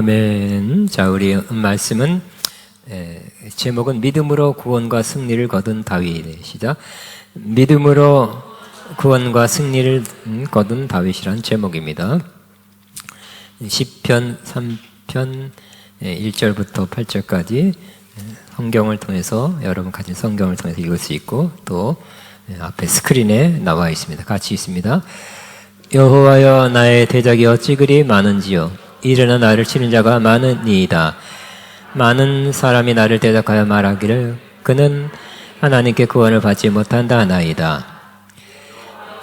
아멘. 자, 우리 말씀은 제목은 믿음으로 구원과 승리를 거둔 다윗이죠. 믿음으로 구원과 승리를 거둔 다윗이란 제목입니다. 시편 3편 1절부터 8절까지 성경을 통해서, 여러분 가진 성경을 통해서 읽을 수 있고, 또 앞에 스크린에 나와 있습니다. 같이 있습니다. 여호와여, 나의 대적이 어찌 그리 많은지요. 일어나 나를 치는 자가 많으니이다. 많은 사람이 나를 대적하여 말하기를 그는 하나님께 구원을 받지 못한다 하나이다.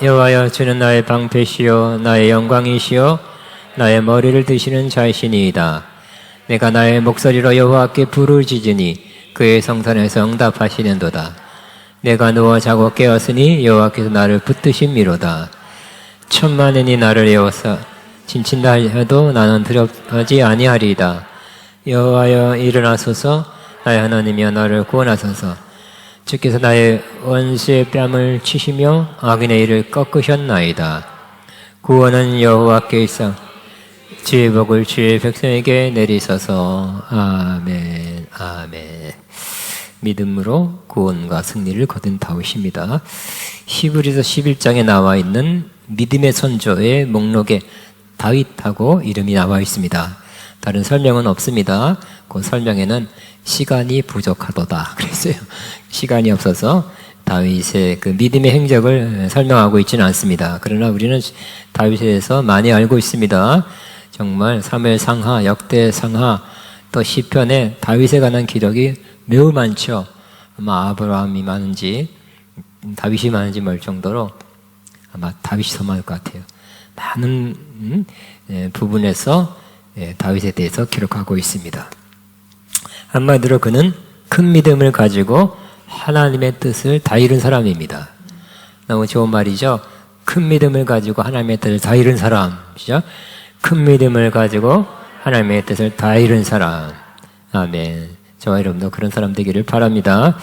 여호와여, 주는 나의 방패시요 나의 영광이시요 나의 머리를 드시는 자이시니이다. 내가 나의 목소리로 여호와께 부르짖으니 그의 성산에서 응답하시는도다. 내가 누워 자고 깨었으니 여호와께서 나를 붙드심이로다. 천만인이 나를 에워싸 진친다 해도 나는 두렵지 아니하리이다. 여호와여, 일어나소서. 나의 하나님이여, 나를 구원하소서. 주께서 나의 원수의 뺨을 치시며 악인의 일을 꺾으셨나이다. 구원은 여호와께 있어 주의 복을 주의 백성에게 내리소서. 아멘. 아멘. 믿음으로 구원과 승리를 거둔 다윗입니다. 히브리서 11장에 나와 있는 믿음의 선조의 목록에 다윗하고 이름이 나와 있습니다. 다른 설명은 없습니다. 그 설명에는 시간이 부족하도다 그랬어요. 시간이 없어서 다윗의 그 믿음의 행적을 설명하고 있지는 않습니다. 그러나 우리는 다윗에 대해서 많이 알고 있습니다. 정말 사무엘상하, 역대상하, 또 시편에 다윗에 관한 기록이 매우 많죠. 아마 아브라함이 많은지 다윗이 많은지 모를 정도로 아마 다윗이 더 많을 것 같아요. 많은 부분에서 다윗에 대해서 기록하고 있습니다. 한마디로 그는 큰 믿음을 가지고 하나님의 뜻을 다 이룬 사람입니다. 너무 좋은 말이죠. 큰 믿음을 가지고 하나님의 뜻을 다 이룬 사람이죠. 큰 믿음을 가지고 하나님의 뜻을 다 이룬 사람. 아멘. 저와 여러분도 그런 사람 되기를 바랍니다.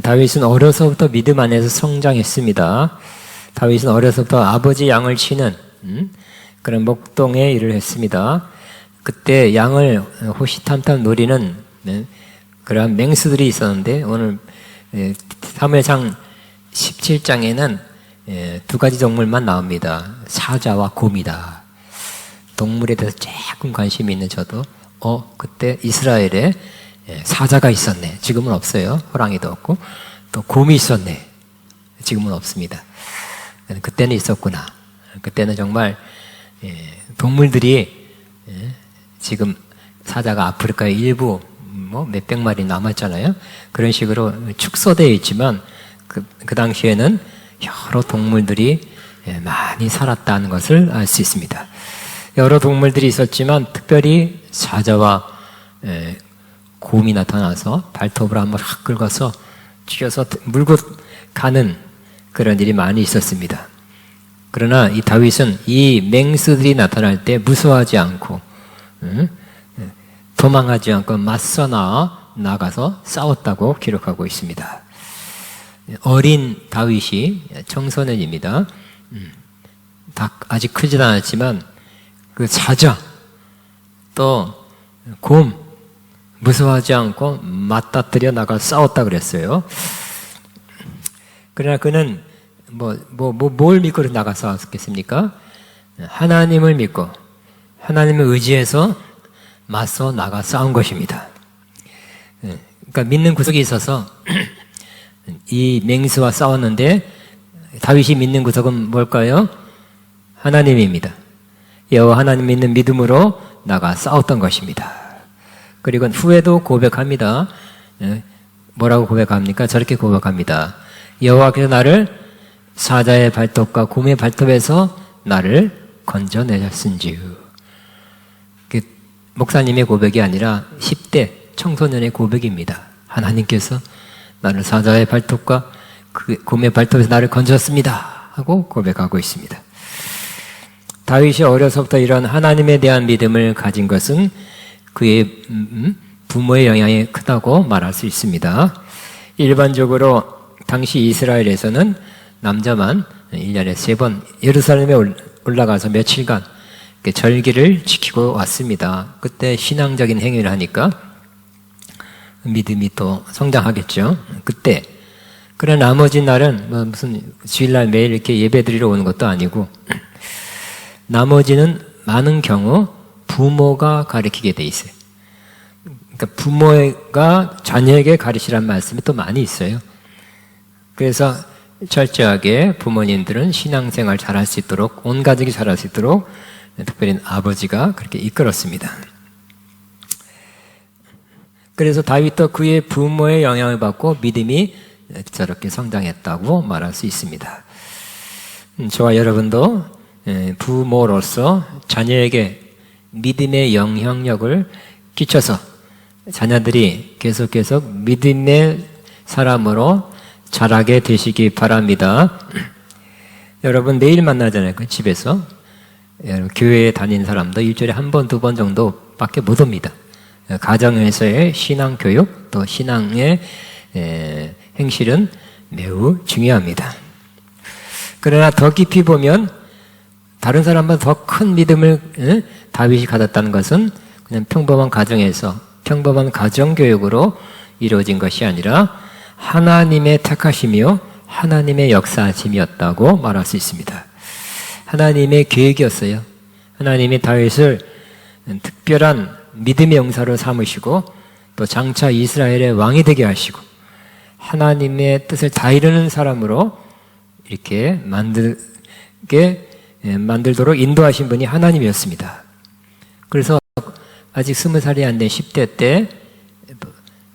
다윗은 어려서부터 믿음 안에서 성장했습니다. 다윗은 어려서부터 아버지 양을 치는 그런 목동의 일을 했습니다. 그때 양을 호시탐탐 노리는 그러한 맹수들이 있었는데, 오늘 사무엘상 17장에는 두 가지 동물만 나옵니다. 사자와 곰이다. 동물에 대해서 조금 관심이 있는 저도 그때 이스라엘에 사자가 있었네. 지금은 없어요. 호랑이도 없고. 또 곰이 있었네. 지금은 없습니다. 그때는 있었구나. 그때는 정말 동물들이, 지금 사자가 아프리카의 일부 몇백 마리 남았잖아요. 그런 식으로 축소되어 있지만 그 당시에는 여러 동물들이 많이 살았다는 것을 알 수 있습니다. 여러 동물들이 있었지만 특별히 사자와 곰이 나타나서 발톱으로 한번 확 긁어서 쥐어서 물고 가는 그런 일이 많이 있었습니다. 그러나 이 다윗은 이 맹수들이 나타날 때 무서워하지 않고 도망하지 않고 맞서 나가서 싸웠다고 기록하고 있습니다. 어린 다윗이 청소년입니다. 아직 크지도 않았지만 그 사자 또 곰 무서워하지 않고 맞닥뜨려 나가 싸웠다 그랬어요. 그러나 그는 뭘 믿고 나가 싸웠겠습니까? 하나님을 믿고 하나님을 의지해서 맞서 나가 싸운 것입니다. 그러니까 믿는 구석이 있어서 이 맹수와 싸웠는데, 다윗이 믿는 구석은 뭘까요? 하나님입니다. 여호와 하나님 믿는 믿음으로 나가 싸웠던 것입니다. 그리고 후에도 고백합니다. 뭐라고 고백합니까? 저렇게 고백합니다. 여호와께서 나를 사자의 발톱과 곰의 발톱에서 나를 건져내셨은지요. 목사님의 고백이 아니라 10대 청소년의 고백입니다. 하나님께서 나를 사자의 발톱과 곰의 발톱에서 나를 건졌습니다 하고 고백하고 있습니다. 다윗이 어려서부터 이런 하나님에 대한 믿음을 가진 것은 그의 부모의 영향이 크다고 말할 수 있습니다. 일반적으로 당시 이스라엘에서는 남자만 1년에 3번 예루살렘에 올라가서 며칠간 절기를 지키고 왔습니다. 그때 신앙적인 행위를 하니까 믿음이 또 성장하겠죠. 그때. 그러나 나머지 날은 뭐 무슨 주일날 매일 이렇게 예배드리러 오는 것도 아니고 나머지는 많은 경우 부모가 가르치게 돼 있어요. 그러니까 부모가 자녀에게 가르치란 말씀이 또 많이 있어요. 그래서 철저하게 부모님들은 신앙생활 잘할 수 있도록, 온 가족이 잘할 수 있도록 특별히 아버지가 그렇게 이끌었습니다. 그래서 다윗도 그의 부모의 영향을 받고 믿음이 저렇게 성장했다고 말할 수 있습니다. 저와 여러분도 부모로서 자녀에게 믿음의 영향력을 끼쳐서 자녀들이 계속 믿음의 사람으로 자라게 되시기 바랍니다. 여러분 내일 만나잖아요. 그 집에서. 교회에 다니는 사람도 일주일에 한 번, 두 번 정도밖에 못 옵니다. 가정에서의 신앙교육, 또 신앙의 행실은 매우 중요합니다. 그러나 더 깊이 보면 다른 사람보다 더 큰 믿음을 다윗이 가졌다는 것은 그냥 평범한 가정에서 평범한 가정교육으로 이루어진 것이 아니라 하나님의 택하심이요 하나님의 역사하심이었다고 말할 수 있습니다. 하나님의 계획이었어요. 하나님이 다윗을 특별한 믿음의 용사로 삼으시고 또 장차 이스라엘의 왕이 되게 하시고 하나님의 뜻을 다 이루는 사람으로 이렇게 만들도록 인도하신 분이 하나님이었습니다. 그래서 아직 20살이 안 된 10대 때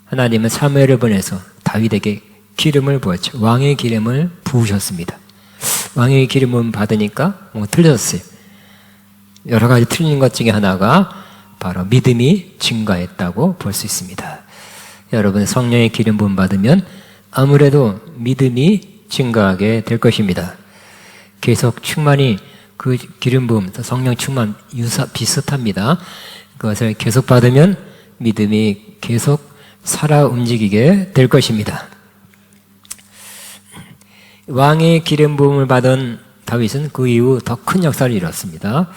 하나님은 사무엘을 보내서 다윗에게 기름을 부었죠. 왕의 기름을 부으셨습니다. 왕의 기름을 받으니까 틀렸어요. 여러 가지 틀린 것 중에 하나가 바로 믿음이 증가했다고 볼 수 있습니다. 여러분 성령의 기름 부음 받으면 아무래도 믿음이 증가하게 될 것입니다. 계속 충만이 그 기름 부음, 성령 충만 비슷합니다. 그것을 계속 받으면 믿음이 계속 살아 움직이게 될 것입니다. 왕의 기름 부음을 받은 다윗은 그 이후 더 큰 역사를 이뤘습니다.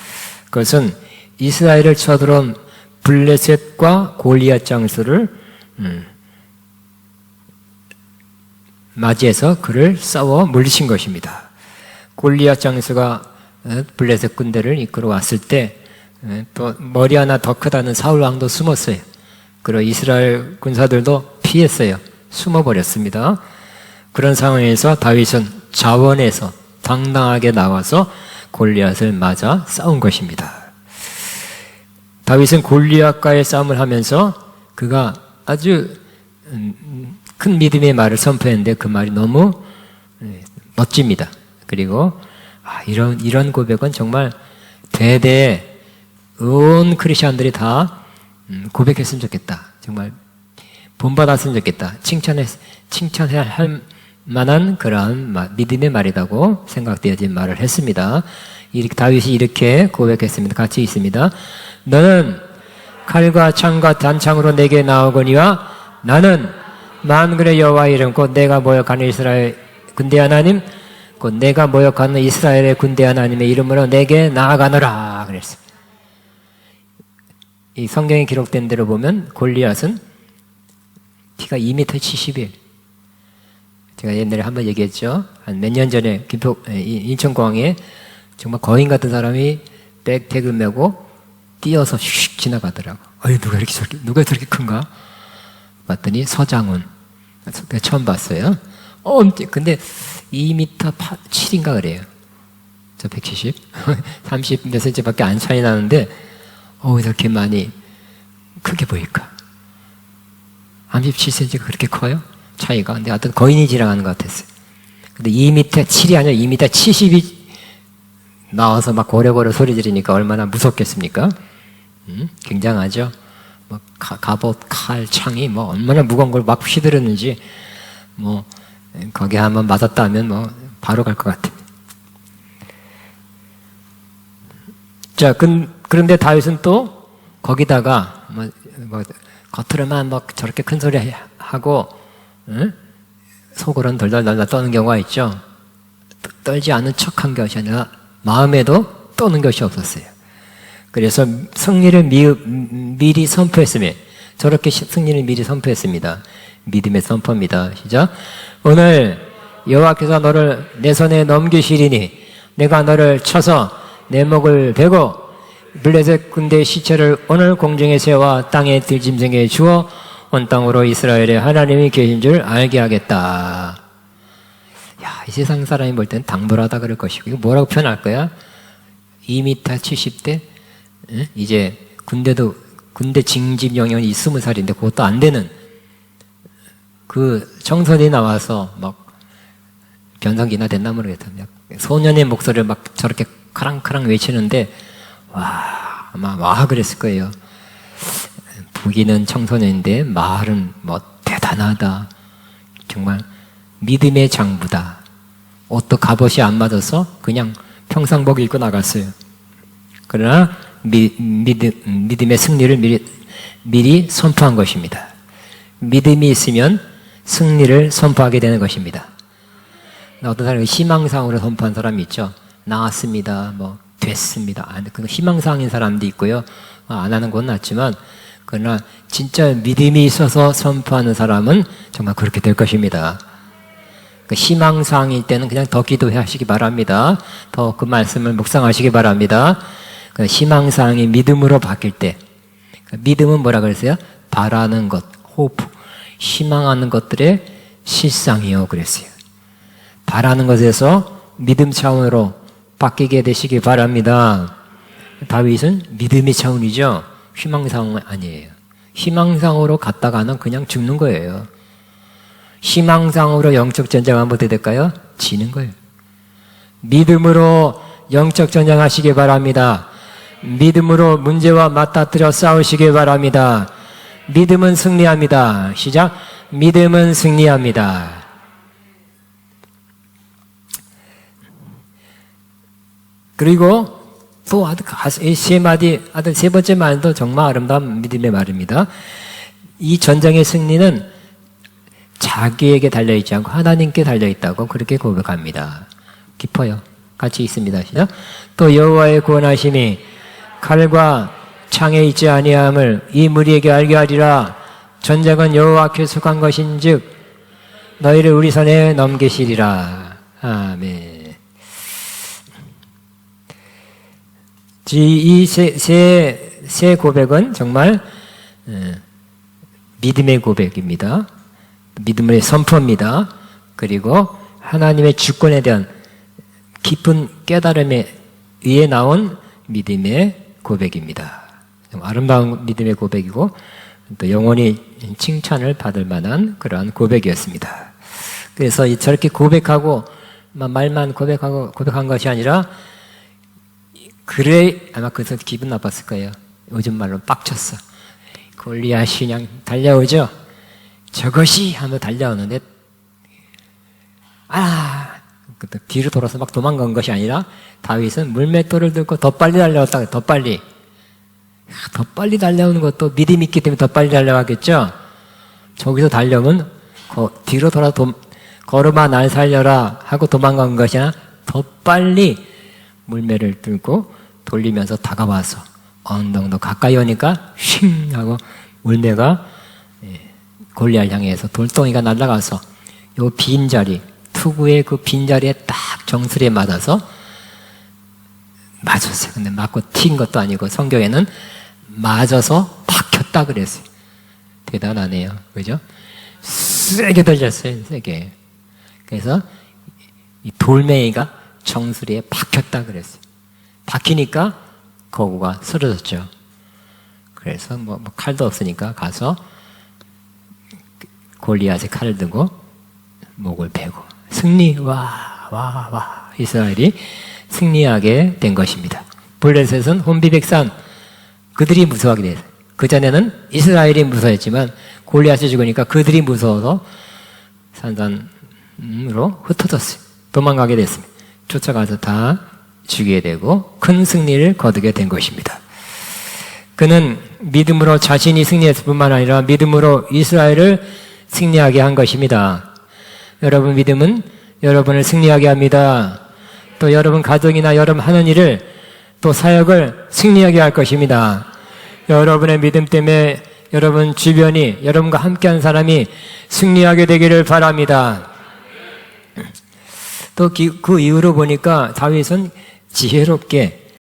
그것은 이스라엘을 쳐들어온 블레셋과 골리앗 장수를 맞이해서 그를 싸워 물리친 것입니다. 골리앗 장수가 블레셋 군대를 이끌어 왔을 때 또 머리 하나 더 크다는 사울 왕도 숨었어요. 그리고 이스라엘 군사들도 피했어요. 숨어버렸습니다. 그런 상황에서 다윗은 자원해서 당당하게 나와서 골리앗을 맞아 싸운 것입니다. 다윗은 골리앗과의 싸움을 하면서 그가 아주 큰 믿음의 말을 선포했는데 그 말이 너무 멋집니다. 그리고 이런 고백은 정말 대대에 온 크리스천들이 다 고백했으면 좋겠다. 정말 본받았으면 좋겠다. 칭찬해야 할 만한 그러한 믿음의 말이라고 생각되어진 말을 했습니다. 다윗이 이렇게 고백했습니다. 같이 있습니다. 너는 칼과 창과 단창으로 내게 나오거니와 나는 만군의 여호와의 이름 곧 내가 모욕하는 이스라엘 군대 하나님 곧 내가 모욕하는 이스라엘의 군대 하나님의 이름으로 내게 나아가노라 그랬습니다. 이 성경에 기록된 대로 보면 골리앗은 키가 2m 71. 제가 옛날에 한번 얘기했죠. 한 몇 년 전에 인천공항에 정말 거인 같은 사람이 백팩을 메고 뛰어서 슉 지나가더라고. 누가 저렇게 큰가? 봤더니 서장훈. 제가 처음 봤어요. 근데 2m 7인가 그래요. 저 170? 30 몇 센치밖에 안 차이 나는데 이렇게 많이 크게 보일까? 37cm가 그렇게 커요? 차이가. 근데 하여튼 거인이 지나가는 것 같았어요. 근데 2m 7이 아니라 2m 70이 나와서 막 고래고래 소리 지르니까 얼마나 무섭겠습니까? 굉장하죠? 갑옷, 칼, 창이 얼마나 무거운 걸 막 휘두르는지 거기에 한번 맞았다 하면 바로 갈 것 같아요. 자, 그런데 다윗은 또 거기다가 겉으로만 저렇게 큰 소리 하고 속으로는 덜덜덜 떠는 경우가 있죠. 떨지 않은 척한 것이 아니라 마음에도 떠는 것이 없었어요. 그래서 승리를 미리 선포했으며 저렇게 승리를 미리 선포했습니다. 믿음의 선포입니다. 시작. 오늘 여호와께서 너를 내 손에 넘기시리니 내가 너를 쳐서 내 목을 베고 블레셋 군대의 시체를 오늘 공중에 세워 땅에 들짐승에 주어 온 땅으로 이스라엘의 하나님이 계신 줄 알게 하겠다. 야, 이 세상 사람이 볼 땐 당돌하다 그럴 것이고 이거 뭐라고 표현할 거야? 2m 70대? 이제 군대 징집 영역이 20살인데 그것도 안 되는 그 청소년이 나와서 막 변성기나 됐나 모르겠다. 소년의 목소리를 막 저렇게 카랑카랑 외치는데 아마 그랬을 거예요. 보기는 청소년인데 말은 뭐 대단하다. 정말 믿음의 장부다. 옷도 갑옷이 안 맞아서 그냥 평상복 입고 나갔어요. 그러나 믿음의 승리를 미리 선포한 것입니다. 믿음이 있으면 승리를 선포하게 되는 것입니다. 어떤 사람이 희망상으로 선포한 사람이 있죠. 나왔습니다. 뭐 됐습니다. 그 희망상인 사람도 있고요. 안 하는 건 낫지만 그러나 진짜 믿음이 있어서 선포하는 사람은 정말 그렇게 될 것입니다. 그 희망상일 때는 그냥 더 기도하시기 바랍니다. 더 그 말씀을 묵상하시기 바랍니다. 그 희망상이 믿음으로 바뀔 때 믿음은 뭐라 그랬어요? 바라는 것, 호프, 희망하는 것들의 실상이요 그랬어요. 바라는 것에서 믿음 차원으로 바뀌게 되시기 바랍니다. 다윗은 믿음의 차원이죠. 희망상은 아니에요. 희망상으로 갔다가는 그냥 죽는 거예요. 희망상으로 영적 전쟁하면 어떻게 될까요? 지는 거예요. 믿음으로 영적 전쟁하시기 바랍니다. 믿음으로 문제와 맞닥뜨려 싸우시기 바랍니다. 믿음은 승리합니다. 시작. 믿음은 승리합니다. 그리고 또 세 마디, 세 번째 말도 정말 아름다운 믿음의 말입니다. 이 전쟁의 승리는 자기에게 달려있지 않고 하나님께 달려있다고 그렇게 고백합니다. 깊어요. 같이 있습니다. 시작. 또 여호와의 구원하심이 칼과 창에 있지 아니함을 이 무리에게 알게 하리라. 전쟁은 여호와께 속한 것인즉 너희를 우리 손에 넘기시리라. 아멘. 이 세 고백은 정말 믿음의 고백입니다. 믿음의 선포입니다. 그리고 하나님의 주권에 대한 깊은 깨달음에 의해 나온 믿음의 고백입니다. 아름다운 믿음의 고백이고 또 영원히 칭찬을 받을 만한 그러한 고백이었습니다. 그래서 저렇게 고백하고 말만 고백한 것이 아니라 그래 아마 그래서 기분 나빴을 거예요. 요즘 말로 빡쳤어. 골리앗이 그냥 달려오죠. 저것이 하며 달려오는데 뒤로 돌아서 막 도망간 것이 아니라 다윗은 물맷돌을 들고 더 빨리 달려왔다. 더 빨리 달려오는 것도 믿음이 있기 때문에 더 빨리 달려가겠죠. 저기서 달려오면 뒤로 돌아 걸음아 날 살려라 하고 도망간 것이 아니라 더 빨리 물매를 들고 돌리면서 다가와서 언덕도 가까이 오니까 쉥 하고 물매가 골리앗 향해서 돌덩이가 날아가서 요 빈자리 투구의 그 빈자리에 딱 정수리에 맞았어요. 근데 맞고 튄 것도 아니고 성경에는 맞아서 박혔다 그랬어요. 대단하네요. 그죠? 세게 돌렸어요. 세게. 그래서 이 돌멩이가 정수리에 박혔다 그랬어요. 박히니까 거구가 쓰러졌죠. 그래서 뭐 칼도 없으니까 가서 골리앗의 칼을 들고 목을 베고 승리 와 이스라엘이 승리하게 된 것입니다. 블레셋은 혼비백산 그들이 무서워하게 됐어요. 그전에는 이스라엘이 무서웠지만 골리앗이 죽으니까 그들이 무서워서 산산으로 흩어졌어요. 도망가게 됐습니다. 쫓아가서 다 죽이게 되고 큰 승리를 거두게 된 것입니다. 그는 믿음으로 자신이 승리했을 뿐만 아니라 믿음으로 이스라엘을 승리하게 한 것입니다. 여러분 믿음은 여러분을 승리하게 합니다. 또 여러분 가정이나 여러분 하는 일을 또 사역을 승리하게 할 것입니다. 여러분의 믿음 때문에 여러분 주변이, 여러분과 함께한 사람이 승리하게 되기를 바랍니다. 또 그 이후로 보니까 다윗은 지혜롭게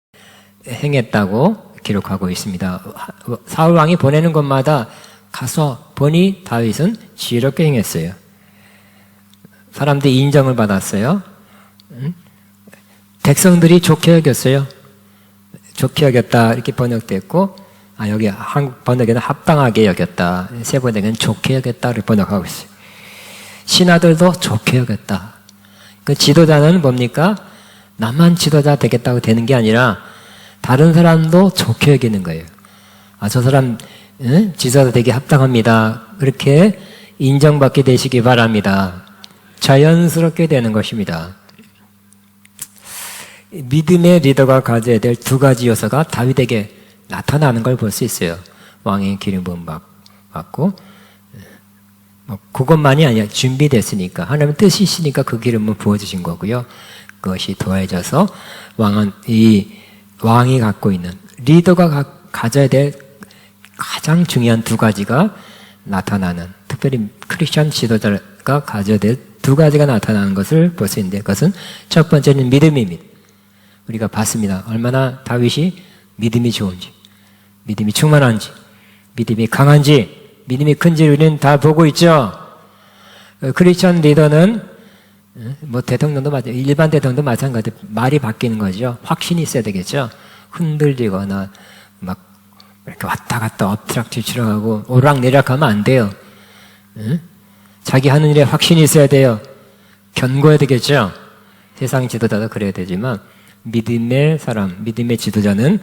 행했다고 기록하고 있습니다. 사울 왕이 보내는 곳마다 가서 보니 다윗은 지혜롭게 행했어요. 사람들이 인정을 받았어요. 백성들이 좋게 여겼어요. 좋게 여겼다 이렇게 번역됐고, 여기 한국 번역에는 합당하게 여겼다, 새 번역에는 좋게 여겼다 이렇게 번역하고 있어요. 신하들도 좋게 여겼다. 그 지도자는 뭡니까? 나만 지도자 되겠다고 되는 게 아니라 다른 사람도 좋게 여기는 거예요. 저 사람 지도자 되게 합당합니다. 그렇게 인정받게 되시기 바랍니다. 자연스럽게 되는 것입니다. 믿음의 리더가 가져야 될 두 가지 요소가 다윗에게 나타나는 걸 볼 수 있어요. 왕의 기름 부음 받고, 그것만이 아니라 준비됐으니까, 하나님의 뜻이시니까 그 기름은 부어주신 거고요. 그것이 더해져서 왕이 갖고 있는, 리더가 가져야 될 가장 중요한 두 가지가 나타나는, 특별히 크리스천 지도자가 가져야 될 두 가지가 나타나는 것을 볼 수 있는데, 그것은 첫 번째는 믿음입니다. 우리가 봤습니다. 얼마나 다윗이 믿음이 좋은지, 믿음이 충만한지, 믿음이 강한지, 믿음이 큰지 우리는 다 보고 있죠. 크리스천 리더는 대통령도 일반 대통령도 마찬가지, 말이 바뀌는 거죠. 확신이 있어야 되겠죠. 흔들리거나 막 이렇게 왔다 갔다 엎치락뒤치락하고 오락내락하면 안 돼요. 자기 하는 일에 확신이 있어야 돼요. 견고해야 되겠죠. 세상 지도자도 그래야 되지만 믿음의 사람, 믿음의 지도자는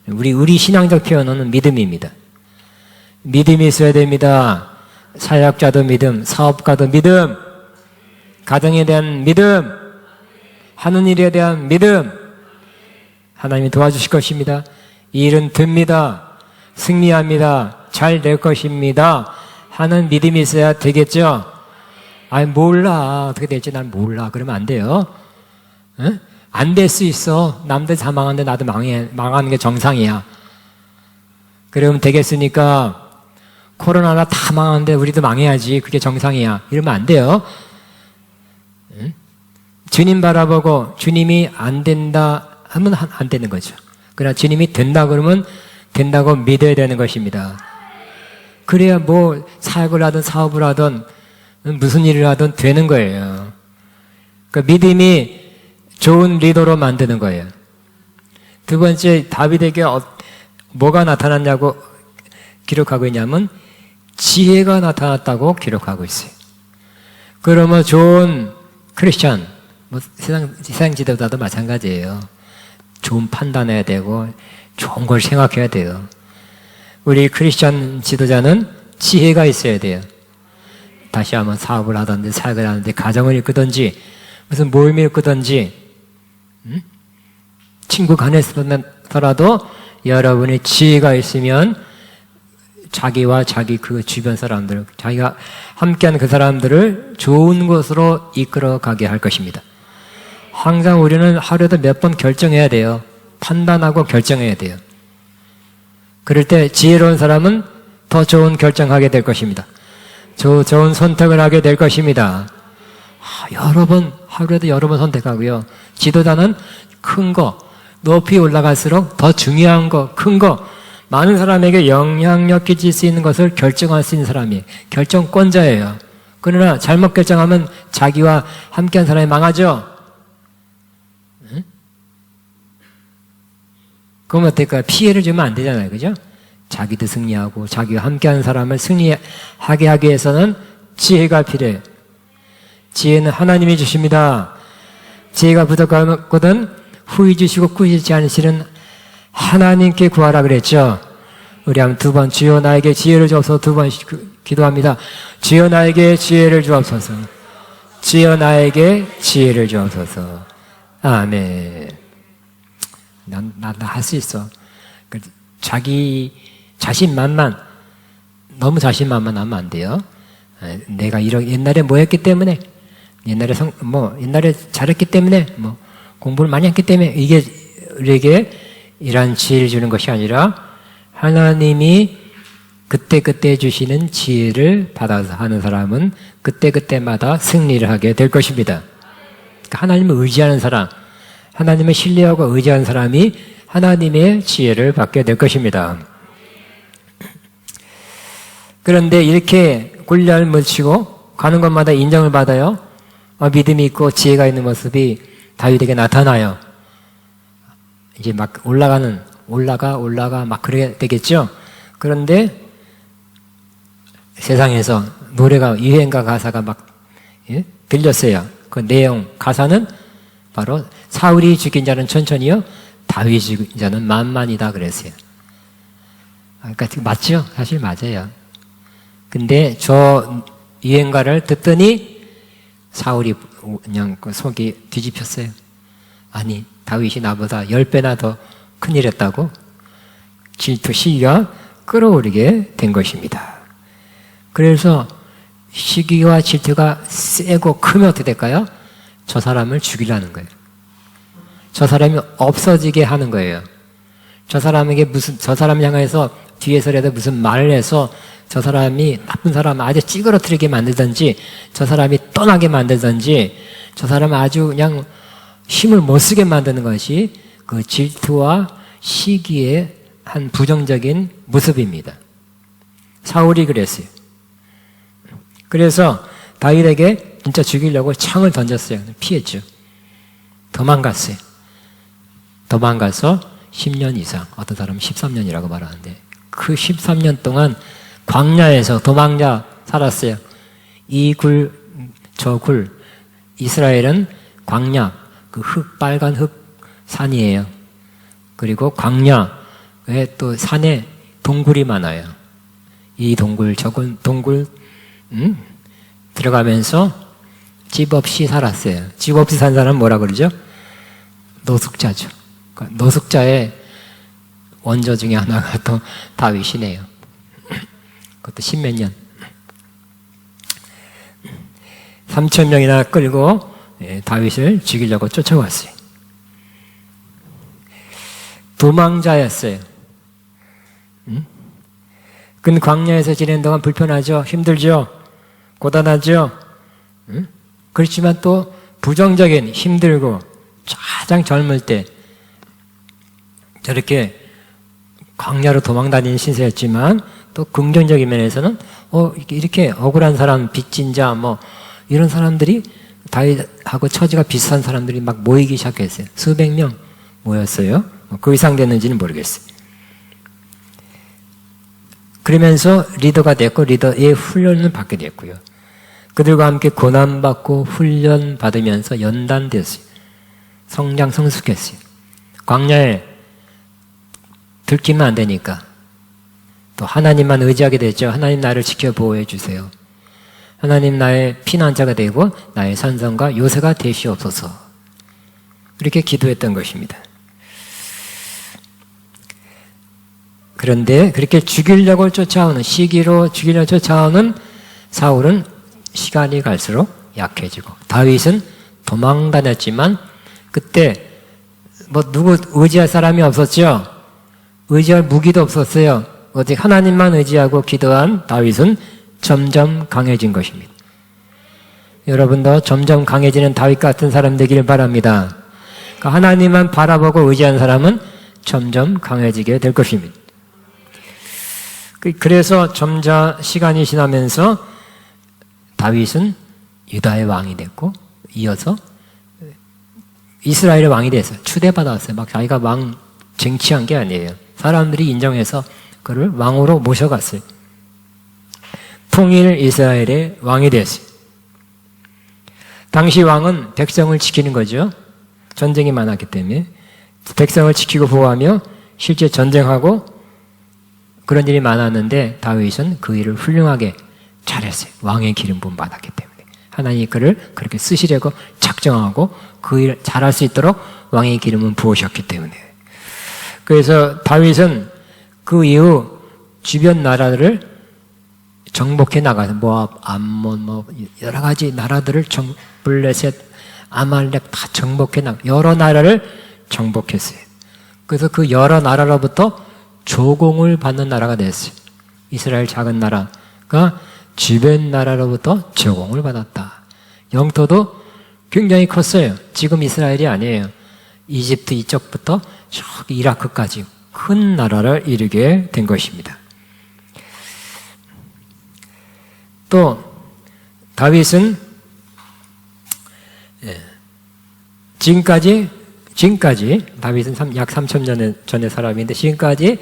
우리 신앙적 표현은 믿음입니다. 믿음이 있어야 됩니다. 사역자도 믿음, 사업가도 믿음, 가정에 대한 믿음, 하는 일에 대한 믿음, 하나님이 도와주실 것입니다. 이 일은 됩니다. 승리합니다. 잘 될 것입니다. 하는 믿음이 있어야 되겠죠. 몰라. 어떻게 될지 난 몰라. 그러면 안 돼요. 안 될 수 있어. 남들 다 망하는데 나도 망하는 게 정상이야. 그러면 되겠습니까? 코로나나 다 망하는데 우리도 망해야지. 그게 정상이야. 이러면 안 돼요. 주님 바라보고 주님이 안 된다 하면 안 되는 거죠. 그러나 주님이 된다 그러면 된다고 믿어야 되는 것입니다. 그래야 사역을 하든 사업을 하든 무슨 일을 하든 되는 거예요. 그러니까 믿음이 좋은 리더로 만드는 거예요. 두 번째, 다윗에게 뭐가 나타났냐고 기록하고 있냐면 지혜가 나타났다고 기록하고 있어요. 그러면 좋은 크리스천, 세상 지도자도 마찬가지예요. 좋은 판단해야 되고 좋은 걸 생각해야 돼요. 우리 크리스천 지도자는 지혜가 있어야 돼요. 다시 한번 사업을 하든지 사역을 하는데 가정을 이끄든지 무슨 모임을 이끄든지 친구 간에서라도 여러분의 지혜가 있으면 자기와 자기 그 주변 사람들, 자기가 함께하는 그 사람들을 좋은 곳으로 이끌어가게 할 것입니다. 항상 우리는 하루에도 몇 번 결정해야 돼요. 판단하고 결정해야 돼요. 그럴 때 지혜로운 사람은 더 좋은 결정하게 될 것입니다. 좋은 선택을 하게 될 것입니다. 하루에도 여러 번 선택하고요. 지도자는 큰 거, 높이 올라갈수록 더 중요한 거, 큰 거, 많은 사람에게 영향력 끼칠 수 있는 것을 결정할 수 있는 사람이 결정권자예요. 그러나 잘못 결정하면 자기와 함께한 사람이 망하죠. 그러면 어떨까요? 피해를 주면 안 되잖아요. 그죠? 자기도 승리하고 자기와 함께하는 사람을 승리하게 하기 위해서는 지혜가 필요해요. 지혜는 하나님이 주십니다. 지혜가 부족하거든 후히 주시고 꾸짖지 않으시는 하나님께 구하라 그랬죠. 우리 한번 두 번 주여 나에게 지혜를 주옵소서 두 번 기도합니다. 주여 나에게 지혜를 주옵소서. 주여 나에게 지혜를 주옵소서. 아멘. 나 할 수 있어. 너무 자신만만하면 안 돼요. 내가 옛날에 뭐 했기 때문에, 옛날에 잘했기 때문에, 공부를 많이 했기 때문에, 이게 우리에게 이러한 지혜를 주는 것이 아니라 하나님이 그때그때 주시는 지혜를 받아서 하는 사람은 그때그때마다 승리를 하게 될 것입니다. 그러니까 하나님을 의지하는 사람, 하나님을 신뢰하고 의지하는 사람이 하나님의 지혜를 받게 될 것입니다. 그런데 이렇게 골리앗을 물리치고 가는 곳마다 인정을 받아요. 믿음이 있고 지혜가 있는 모습이 다윗에게 나타나요. 이제 막 올라가 막 그래야 되겠죠. 그런데 세상에서 노래가 유행가 가사가 막 들렸어요. 그 내용 가사는 바로 사울이 죽인 자는 천천히요, 다윗이 죽인 자는 만만이다 그랬어요. 그러니까 맞죠? 사실 맞아요. 근데 저 유행가를 듣더니 사울이 그냥 속이 뒤집혔어요. 아니, 다윗이 나보다 10배나 더 큰일 했다고? 질투, 시기가 끌어오르게 된 것입니다. 그래서 시기와 질투가 세고 크면 어떻게 될까요? 저 사람을 죽이려는 거예요. 저 사람이 없어지게 하는 거예요. 저 사람에게 저 사람을 향해서 뒤에서라도 무슨 말을 해서 저 사람이 나쁜 사람 아주 찌그러뜨리게 만들든지, 저 사람이 떠나게 만들든지, 저 사람을 아주 그냥 힘을 못 쓰게 만드는 것이 그 질투와 시기의 한 부정적인 모습입니다. 사울이 그랬어요. 그래서 다윗에게 진짜 죽이려고 창을 던졌어요. 피했죠. 도망갔어요. 도망가서 10년 이상, 어떤 사람은 13년이라고 말하는데 그 13년 동안 광야에서 도망자 살았어요. 이 굴, 저 굴. 이스라엘은 광야, 그 빨간 산이에요. 그리고 광야에 또 산에 동굴이 많아요. 이 동굴, 저굴, 동굴, 들어가면서 집 없이 살았어요. 집 없이 산 사람은 뭐라 그러죠? 노숙자죠. 그러니까 노숙자의 원조 중에 하나가 또 다윗이네요. 그것도 10몇 년. 3,000명이나 끌고 다윗을 죽이려고 쫓아왔어요. 도망자였어요. 근 광야에서 지내는 동안 불편하죠? 힘들죠? 고단하죠? 그렇지만 또 부정적인, 힘들고 가장 젊을 때 저렇게 광야로 도망다니는 신세였지만 또 긍정적인 면에서는 이렇게 억울한 사람, 빚진 자, 뭐 이런 사람들이 다윗하고 처지가 비슷한 사람들이 막 모이기 시작했어요. 수백 명 모였어요. 그 이상 됐는지는 모르겠어요. 그러면서 리더가 됐고 리더의 훈련을 받게 됐고요. 그들과 함께 고난받고 훈련 받으면서 연단됐어요. 성장 성숙했어요. 광야에 들키면 안 되니까 또 하나님만 의지하게 됐죠. 하나님 나를 지켜 보호해 주세요. 하나님 나의 피난자가 되고 나의 산성과 요새가 되시옵소서. 이렇게 기도했던 것입니다. 그런데 그렇게 죽이려고 쫓아오는, 시기로 죽이려고 쫓아오는 사울은 시간이 갈수록 약해지고, 다윗은 도망 다녔지만 그때 뭐 누구 의지할 사람이 없었죠. 의지할 무기도 없었어요. 오직 하나님만 의지하고 기도한 다윗은 점점 강해진 것입니다. 여러분도 점점 강해지는 다윗 같은 사람 되기를 바랍니다. 그러니까 하나님만 바라보고 의지하는 사람은 점점 강해지게 될 것입니다. 그래서 점차 시간이 지나면서 다윗은 유다의 왕이 됐고, 이어서 이스라엘의 왕이 됐어요. 추대받았어요. 막 자기가 왕 쟁취한 게 아니에요. 사람들이 인정해서 그를 왕으로 모셔갔어요. 통일 이스라엘의 왕이 됐어요. 당시 왕은 백성을 지키는 거죠. 전쟁이 많았기 때문에 백성을 지키고 보호하며 실제 전쟁하고 그런 일이 많았는데 다윗은 그 일을 훌륭하게 잘했어요. 왕의 기름 부음 받았기 때문에 하나님이 그를 그렇게 쓰시려고 작정하고 그 일을 잘할 수 있도록 왕의 기름은 부으셨기 때문에. 그래서 다윗은 그 이후 주변 나라들을 정복해 나가서 모압, 암몬, 뭐 여러 가지 나라들을 블레셋, 아말렉 다 정복해 나가 여러 나라를 정복했어요. 그래서 그 여러 나라로부터 조공을 받는 나라가 됐어요. 이스라엘 작은 나라가 주변 나라로부터 조공을 받았다. 영토도 굉장히 컸어요. 지금 이스라엘이 아니에요. 이집트 이쪽부터 저기 이라크까지 큰 나라를 이루게 된 것입니다. 또 다윗은 지금까지 다윗은 약 3,000년 전의 사람인데 지금까지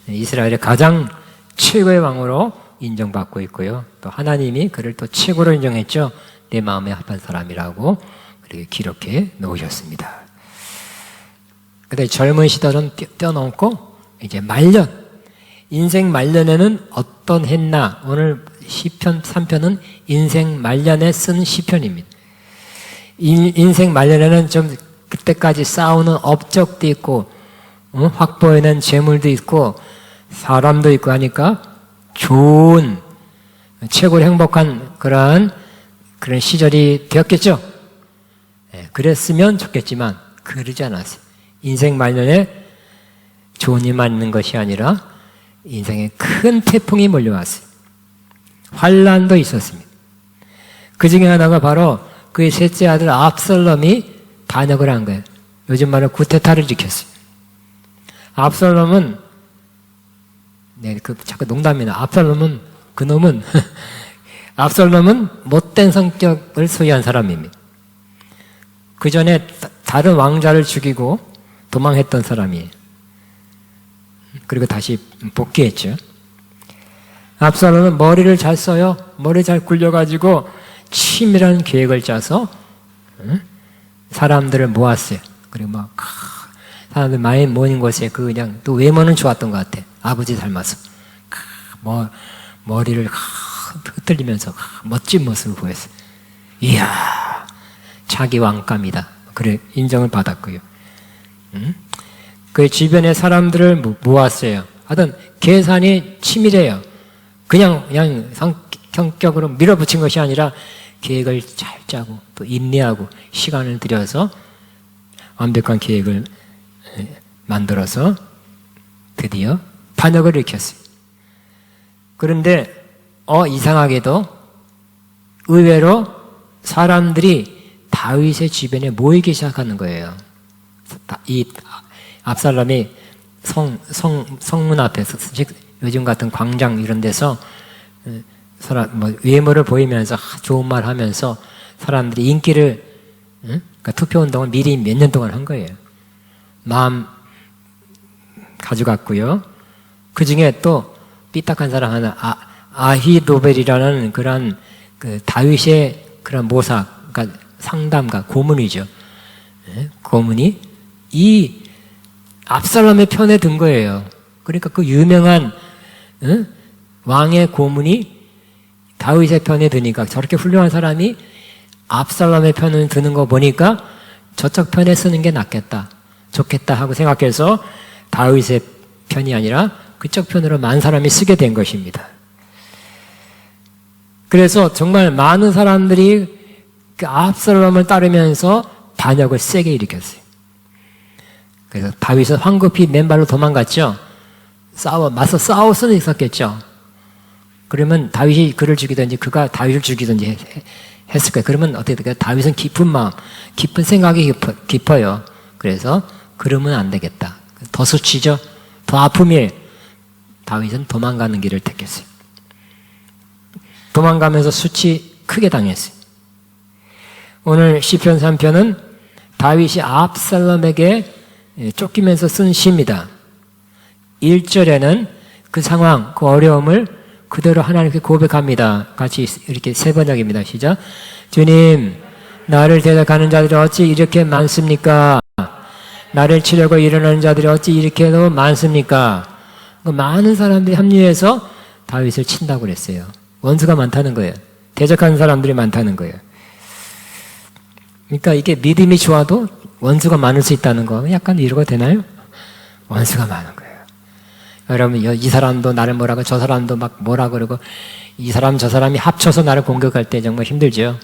이스라엘의 가장 최고의 왕으로 인정받고 있고요. 또 하나님이 그를 또 최고로 인정했죠. 내 마음에 합한 사람이라고 그렇게 기록해 놓으셨습니다. 근데 젊은 시절은 뛰어넘고 이제 말년, 인생 말년에는 어떤 했나? 오늘 시편 3편은 인생 말년에 쓴 시편입니다. 인생 말년에는 좀 그때까지 쌓아오는 업적도 있고 확보해낸 재물도 있고 사람도 있고 하니까 좋은 최고로 행복한 그런 시절이 되었겠죠. 그랬으면 좋겠지만 그러지 않았어요. 인생 말년에 좋은 일만 있는 것이 아니라 인생에 큰 태풍이 몰려왔어요. 환란도 있었습니다. 그 중에 하나가 바로 그의 셋째 아들 압살롬이 반역을 한 거예요. 요즘 말로 구테타를 일으켰어요. 압살롬은 자꾸 농담이나 압살롬은 못된 성격을 소유한 사람입니다. 그 전에 다른 왕자를 죽이고 도망했던 사람이에요. 그리고 다시 복귀했죠. 압살롬은 머리를 잘 써요. 머리 잘 굴려가지고 치밀한 계획을 짜서 사람들을 모았어요. 그리고 막 사람들 많이 모인 곳에 그냥 또 외모는 좋았던 것 같아. 아버지 닮아서 머리를 흩날리면서 멋진 모습을 보였어요. 이야, 자기 왕감이다. 그래 인정을 받았고요. 그 주변의 사람들을 모았어요. 하여튼 계산이 치밀해요. 그냥 성격으로 밀어붙인 것이 아니라 계획을 잘 짜고 또 인내하고 시간을 들여서 완벽한 계획을 만들어서 드디어 반역을 일으켰어요. 그런데 이상하게도 의외로 사람들이 다윗의 주변에 모이기 시작하는 거예요. 이 압살롬이 성문 앞에서, 즉 요즘 같은 광장 이런 데서 외모를 보이면서 좋은 말 하면서 사람들이 인기를 그러니까 투표운동을 미리 몇 년 동안 한 거예요. 마음 가져갔고요. 그 중에 또 삐딱한 사람 하나 아히도벨이라는 그런 다윗의 그런 모사, 그러니까 상담가, 고문이죠. 고문이 이 압살롬의 편에 든 거예요. 그러니까 그 유명한 왕의 고문이 다윗의 편에 드니까 저렇게 훌륭한 사람이 압살롬의 편을 드는 거 보니까 저쪽 편에 쓰는 게 낫겠다, 좋겠다 하고 생각해서 다윗의 편이 아니라 그쪽 편으로 많은 사람이 쓰게 된 것입니다. 그래서 정말 많은 사람들이 그 압살롬을 따르면서 반역을 세게 일으켰어요. 그래서 다윗은 황급히 맨발로 도망갔죠. 맞서 싸울 수는 있었겠죠. 그러면 다윗이 그를 죽이든지 그가 다윗을 죽이든지 했을 거예요. 그러면 어떻게 될까요? 다윗은 깊은 마음, 깊은 생각이 깊어요. 그래서 그러면 안 되겠다. 더 수치죠. 더 아픔이에요. 다윗은 도망가는 길을 택했어요. 도망가면서 수치 크게 당했어요. 오늘 시편 3편은 다윗이 압살롬에게 쫓기면서 쓴 시입니다. 1절에는 그 상황, 그 어려움을 그대로 하나님께 고백합니다. 같이 이렇게 세 번역입니다. 시작. 주님, 나를 대적하는 자들이 어찌 이렇게 많습니까? 나를 치려고 일어나는 자들이 어찌 이렇게도 많습니까? 많은 사람들이 합류해서 다윗을 친다고 그랬어요. 원수가 많다는 거예요. 대적하는 사람들이 많다는 거예요. 그러니까 이게 믿음이 좋아도 원수가 많을 수 있다는 거 약간 이해가 되나요? 원수가 많은 거예요. 여러분, 이 사람도 나를 뭐라고, 저 사람도 막 뭐라 그러고, 이 사람 저 사람이 합쳐서 나를 공격할 때 정말 힘들죠.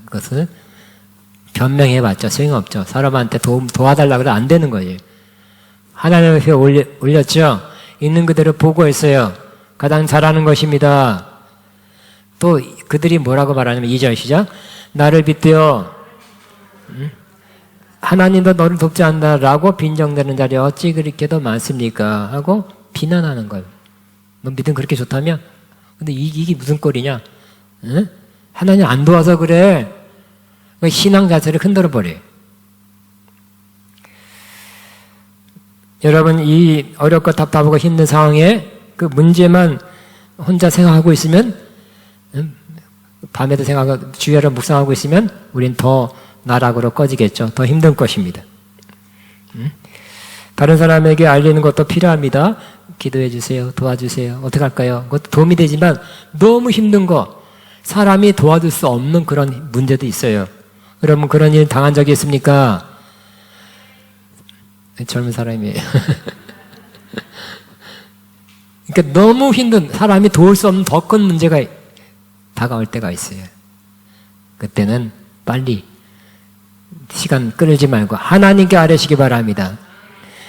그것은 변명해봤자 소용없죠. 사람한테 도와달라고 해도 안 되는 거예요. 하나님 앞에 올렸죠. 있는 그대로 보고했어요. 가장 잘하는 것입니다. 또 그들이 뭐라고 말하냐면 2절 시작. 나를 빗대어 하나님도 너를 돕지 않는다라고 빈정되는 자리 어찌 그렇게도 많습니까? 하고 비난하는 거예요. 너 믿음 그렇게 좋다며? 근데 이게 무슨 꼴이냐? 응? 하나님 안 도와서 그래. 신앙 자체를 흔들어 버려요. 여러분, 이 어렵고 답답하고 힘든 상황에 그 문제만 혼자 생각하고 있으면, 밤에도 생각하고 주야로 묵상하고 있으면 우린 더 나락으로 꺼지겠죠. 더 힘든 것입니다. 다른 사람에게 알리는 것도 필요합니다. 기도해 주세요. 도와주세요. 어떻게 할까요? 그것도 도움이 되지만 너무 힘든 거, 사람이 도와줄 수 없는 그런 문제도 있어요. 여러분 그런 일 당한 적이 있습니까? 젊은 사람이에요. 그러니까 너무 힘든, 사람이 도울 수 없는 더 큰 문제가 다가올 때가 있어요. 그때는 빨리 시간 끌지 말고 하나님께 아뢰시기 바랍니다.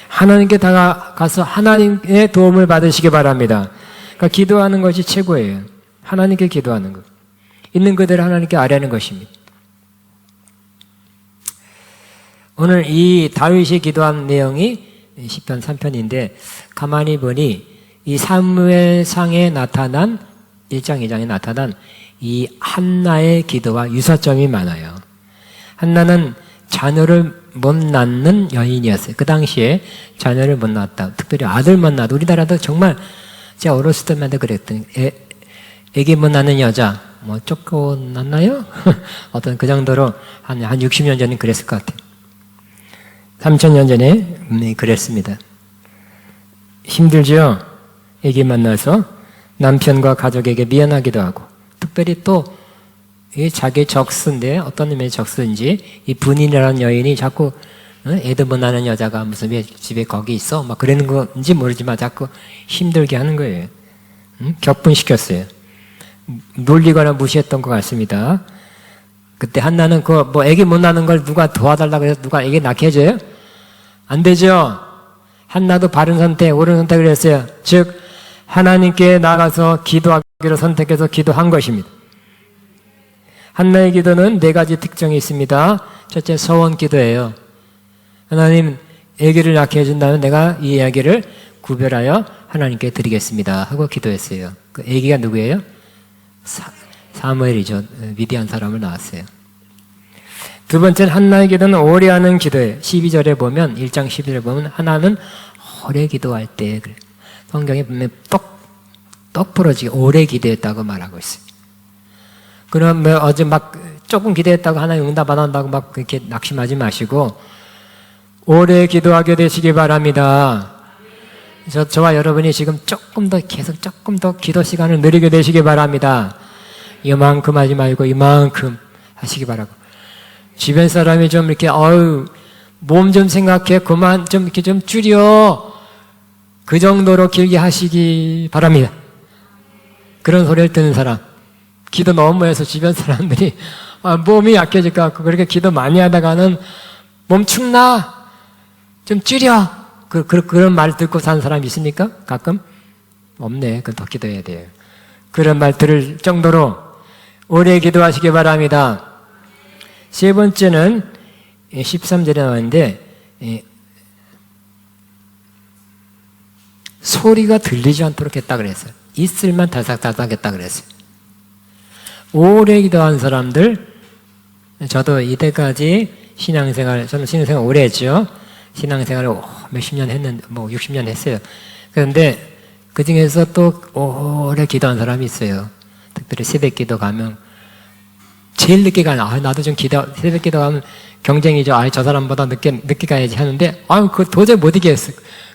하나님께 다가가서 하나님의 도움을 받으시기 바랍니다. 그러니까 기도하는 것이 최고예요. 하나님께 기도하는 것. 있는 그대로 하나님께 아뢰는 것입니다. 오늘 이 다윗이 기도한 내용이 시편 3편인데 가만히 보니 이 사무엘상에 나타난 1장 2장에 나타난 이 한나의 기도와 유사점이 많아요. 한나는 자녀를 못 낳는 여인이었어요. 그 당시에 자녀를 못 낳았다. 특별히 아들만 낳아도 우리나라도 정말 제가 어렸을 때마다 그랬더니 애기 못 낳는 여자 뭐 쫓겨났나요? 어떤 그 정도로 한 60년 전에 그랬을 것 같아요. 3000년 전에 그랬습니다. 힘들죠? 애기 만나서 남편과 가족에게 미안하기도 하고 특별히 또 자기 적수인데 어떤 의미의 적수인지 이 분인이라는 여인이 자꾸 애들 못 낳는 여자가 무슨 왜 집에 거기 있어? 막 그러는 건지 모르지만 자꾸 힘들게 하는 거예요. 격분시켰어요. 놀리거나 무시했던 것 같습니다. 그때 한나는 그 뭐 애기 못 낳는 걸 누가 도와달라고 해서 누가 애기 낳게 해줘요? 안 되죠. 한나도 바른 선택, 옳은 선택을 했어요. 즉 하나님께 나가서 기도하기로 선택해서 기도한 것입니다. 한나의 기도는 4가지 특징이 있습니다. 첫째, 서원 기도예요. 하나님, 아기를 낳게 해준다면 내가 이 아기를 구별하여 하나님께 드리겠습니다 하고 기도했어요. 그 아기가 누구예요? 사무엘이죠. 위대한 사람을 낳았어요. 두 번째는 한나의 기도는 오래 하는 기도예요. 12절에 보면 1장 12절에 보면 하나는 오래 기도할 때 그래. 성경에 보면 떡 부러지게 오래 기도했다고 말하고 있어요. 그럼 뭐 어제 막 조금 기도했다고 하나님 응답 안 한다고 막 그렇게 낙심하지 마시고 오래 기도하게 되시기 바랍니다. 저와 여러분이 지금 조금 더 계속 조금 더 기도 시간을 누리게 되시기 바랍니다. 이만큼 하지 말고 이만큼 하시기 바라고. 주변 사람이 좀 이렇게 몸 좀 생각해 그만 좀 이렇게 좀 줄여 그 정도로 길게 하시기 바랍니다. 그런 소리를 듣는 사람 기도 너무 해서 주변 사람들이 몸이 약해질 것 같고 그렇게 기도 많이 하다가는 몸 축나 좀 줄여 그런 말 듣고 사는 사람이 있습니까? 가끔? 없네. 그건 더 기도해야 돼요. 그런 말 들을 정도로 오래 기도하시기 바랍니다. 세 번째는 13절에 나왔는데 소리가 들리지 않도록 했다 그랬어요. 입술만 달싹달싹 했다 그랬어요. 오래 기도한 사람들, 저도 이때까지 저는 신앙생활 오래 했죠. 신앙생활을 몇십 년 했는데, 60년 했어요. 그런데 그 중에서 또 오래 기도한 사람이 있어요. 특별히 새벽 기도 가면, 제일 늦게 가는, 나도 좀 새벽 기도 가면 경쟁이죠. 저 사람보다 늦게 가야지 하는데, 그거 도저히 못 이기겠어.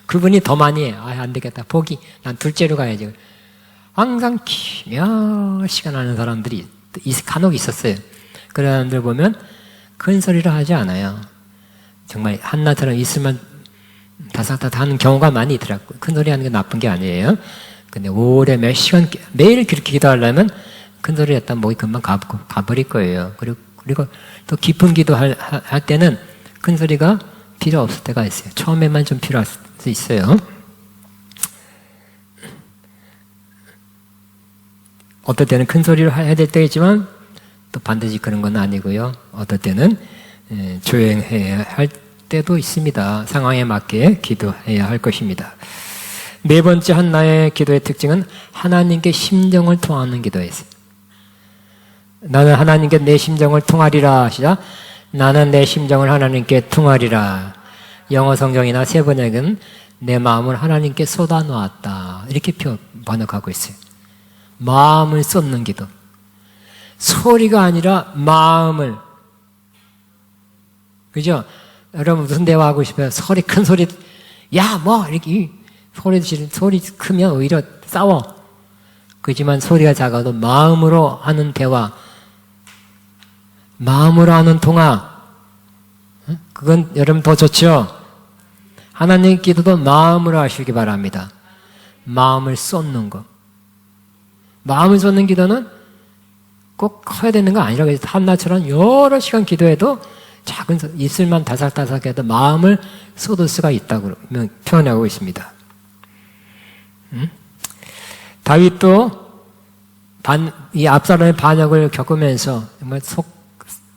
그분이 더 많이 해. 안 되겠다. 포기. 난 둘째로 가야지. 항상 몇 시간 하는 사람들이 간혹 있었어요. 그런 사람들 보면 큰 소리로 하지 않아요. 정말 한나처럼 있으면 다삭다삭 하는 경우가 많이 있더라고요. 큰 소리 하는 게 나쁜 게 아니에요. 근데 오래 몇 시간, 매일 그렇게 기도하려면 큰 소리 했다면 목이 금방 가버릴 거예요. 그리고 또 깊은 기도할 때는 큰 소리가 필요 없을 때가 있어요. 처음에만 좀 필요할 수 있어요. 어떨 때는 큰 소리로 해야 될 때가 있지만 또 반드시 그런 건 아니고요. 어떨 때는 조용해야 할 때도 있습니다. 상황에 맞게 기도해야 할 것입니다. 네 번째 한나의 기도의 특징은 하나님께 심정을 통하는 기도였어요. 나는 하나님께 내 심정을 통하리라 하시자 나는 내 심정을 하나님께 통하리라. 영어 성경이나 세번역은 내 마음을 하나님께 쏟아놓았다. 이렇게 번역하고 있어요. 마음을 쏟는 기도. 소리가 아니라 마음을. 그죠? 여러분 무슨 대화하고 싶어요? 큰 소리, 야, 뭐, 이렇게 소리 크면 오히려 싸워. 그렇지만 소리가 작아도 마음으로 하는 대화, 마음으로 하는 통화, 그건 여러분 더 좋죠? 하나님 기도도 마음으로 하시기 바랍니다. 마음을 쏟는 거. 마음을 쏟는 기도는 꼭 커야 되는 거 아니라 그래서 한나처럼 여러 시간 기도해도 작은 입술만 다삭다삭해도 마음을 쏟을 수가 있다고 표현하고 있습니다. 다윗도 이 압살롬의 반역을 겪으면서 정말 속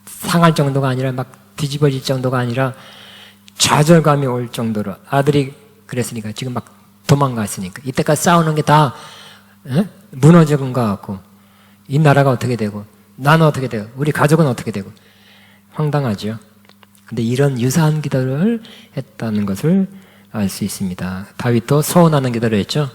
상할 정도가 아니라 막 뒤집어질 정도가 아니라 좌절감이 올 정도로 아들이 그랬으니까 지금 막 도망갔으니까 이때까지 싸우는 게 다 무너져간 것 같고 이 나라가 어떻게 되고 나는 어떻게 되고 우리 가족은 어떻게 되고 황당하죠. 근데 이런 유사한 기도를 했다는 것을 알 수 있습니다. 다윗도 서운하는 기도를 했죠.